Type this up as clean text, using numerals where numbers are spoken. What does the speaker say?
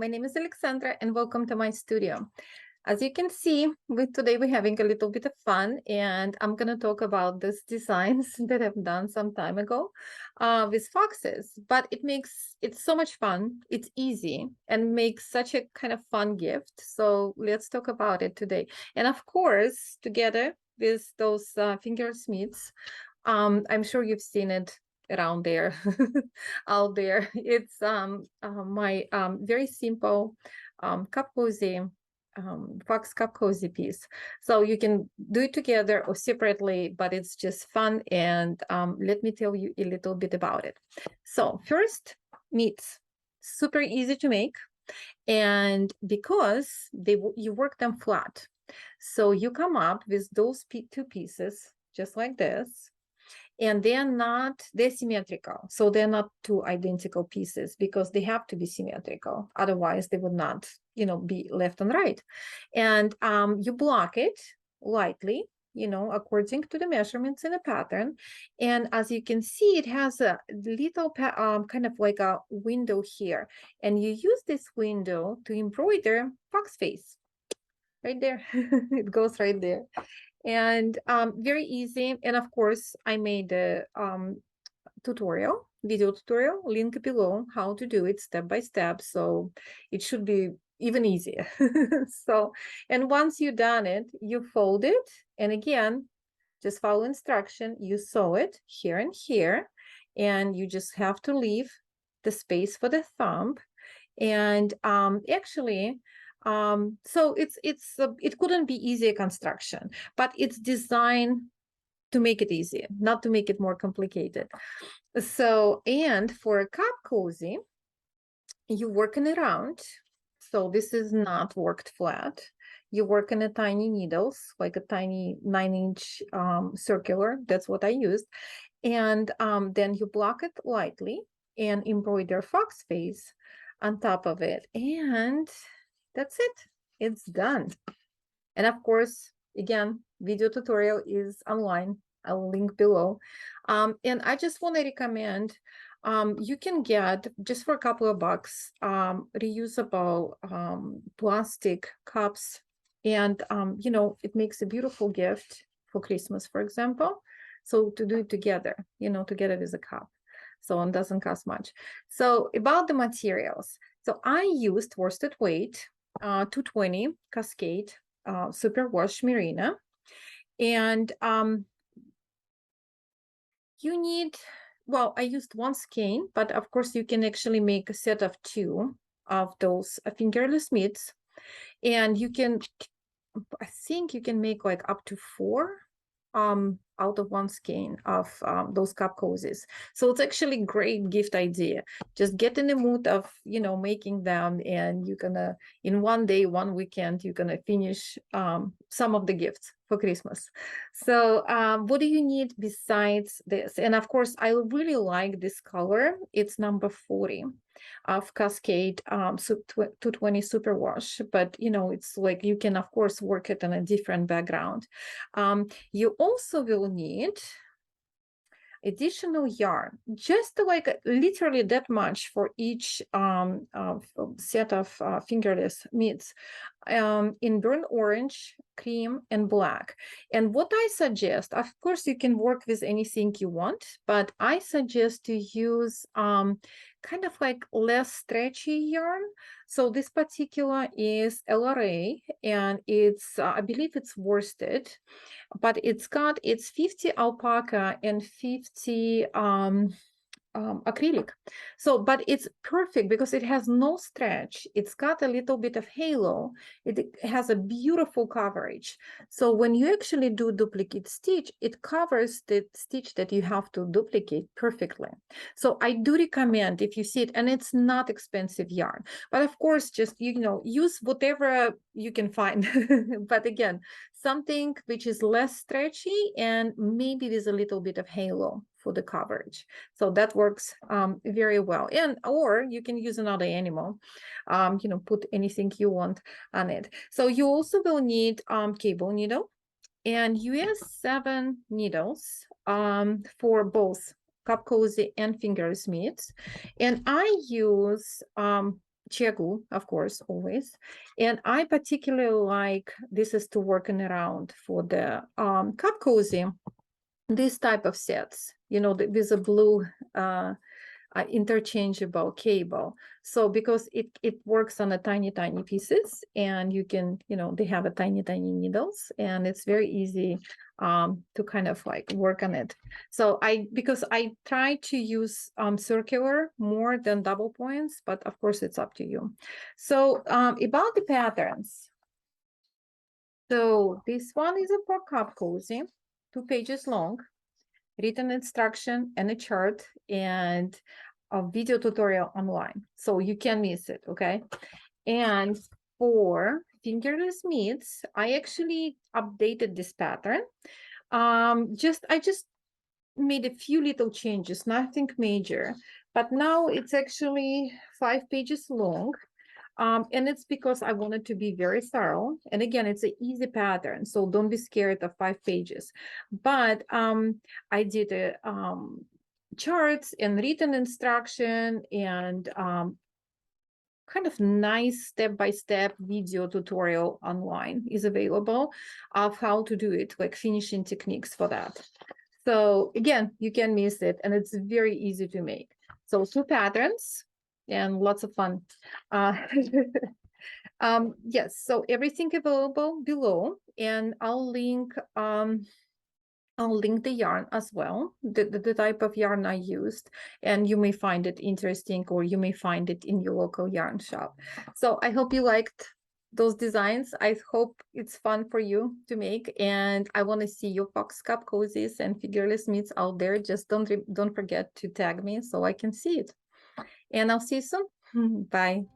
my name is Alexandra and welcome to my studio. As you can see, today we're having a little bit of fun and I'm going to talk about these designs that I've done some time ago with foxes, but it's so much fun. It's easy and makes such a kind of fun gift. So let's talk about it today. And of course, together with those fingersmiths, I'm sure you've seen it around there, out there. It's my very simple cup cozy, fox cup cozy piece. So you can do it together or separately, but it's just fun. And let me tell you a little bit about it. So first, knits, super easy to make. And because you work them flat, so you come up with those two pieces just like this, and they're symmetrical. So they're not two identical pieces because they have to be symmetrical. Otherwise they would not, be left and right. And you block it lightly, according to the measurements in the pattern. And as you can see, it has a little kind of like a window here. And you use this window to embroider fox face right there. It goes right there. And very easy. And of course, I made a video tutorial, link below, how to do it step by step. So it should be even easier. So, and once you've done it, you fold it. And again, just follow instruction. You sew it here and here. And you just have to leave the space for the thumb. And actually, so it couldn't be easier construction, but it's designed to make it easier, not to make it more complicated. So, and for a cup cozy, you working around. So this is not worked flat. You work in a tiny needles, like a tiny 9-inch circular. That's what I used. And then you block it lightly and embroider fox face on top of it. And that's it. It's done. And of course, again, video tutorial is online. I'll link below. And I just want to recommend, you can get, just for a couple of bucks, reusable plastic cups. And, it makes a beautiful gift for Christmas, for example. So to do it together, together with a cup. So it doesn't cost much. So about the materials. So I used worsted weight, 220 Cascade Superwash Merino. And you need, well, I used one skein, but of course you can actually make a set of 2 of those fingerless mitts. And you can, I think you can make like up to 4 out of one skein of those cup cozies. So it's actually a great gift idea. Just get in the mood of, making them, and you're gonna, in one day, one weekend, you're gonna finish some of the gifts for Christmas. So what do you need besides this? And of course, I really like this color. It's number 40 of Cascade 220 Superwash, but it's like you can of course work it on a different background. You also will need additional yarn, just like literally that much for each set of fingerless mitts, in burnt orange, cream, and black. And what I suggest, of course, you can work with anything you want, but I suggest to use kind of like less stretchy yarn. So this particular is LRA, and it's, I believe it's worsted, but it's 50 alpaca and 50 acrylic. So, but it's perfect because it has no stretch. It's got a little bit of halo. It has a beautiful coverage. So when you actually do duplicate stitch, it covers the stitch that you have to duplicate perfectly. So I do recommend, if you see it, and it's not expensive yarn, but of course, just, use whatever you can find. But again, something which is less stretchy and maybe with a little bit of halo for the coverage. So that works very well. And or you can use another animal, put anything you want on it. So you also will need cable needle and US 7 needles for both cup cozy and fingersmiths. And I use chair glue, of course, always. And I particularly like, this is to working around for the cup cozy, this type of sets, you know, with a blue interchangeable cable. So because it works on a tiny pieces, and you can, you know, they have a tiny needles, and it's very easy to kind of like work on it. So because I try to use circular more than double points, but of course it's up to you. So about the patterns, so this one is a for cup cozy, 2 pages long, written instruction and a chart and a video tutorial online, so you can't miss it. Okay. And for fingerless mitts, I actually updated this pattern. I just made a few little changes, nothing major, but now it's actually 5 pages long. And it's because I wanted to be very thorough. And again, it's an easy pattern, so don't be scared of 5 pages. But I did a charts and written instruction and kind of nice step-by-step video tutorial online is available of how to do it, like finishing techniques for that. So again, you can miss it, and it's very easy to make. So 2 patterns and lots of fun. Yes, so everything available below, and I'll link the yarn as well, the type of yarn I used, and you may find it interesting, or you may find it in your local yarn shop. So I hope you liked those designs. I hope it's fun for you to make, and I want to see your box cup cozies and figureless mitts out there. Just don't forget to tag me so I can see it. And I'll see you soon. Bye.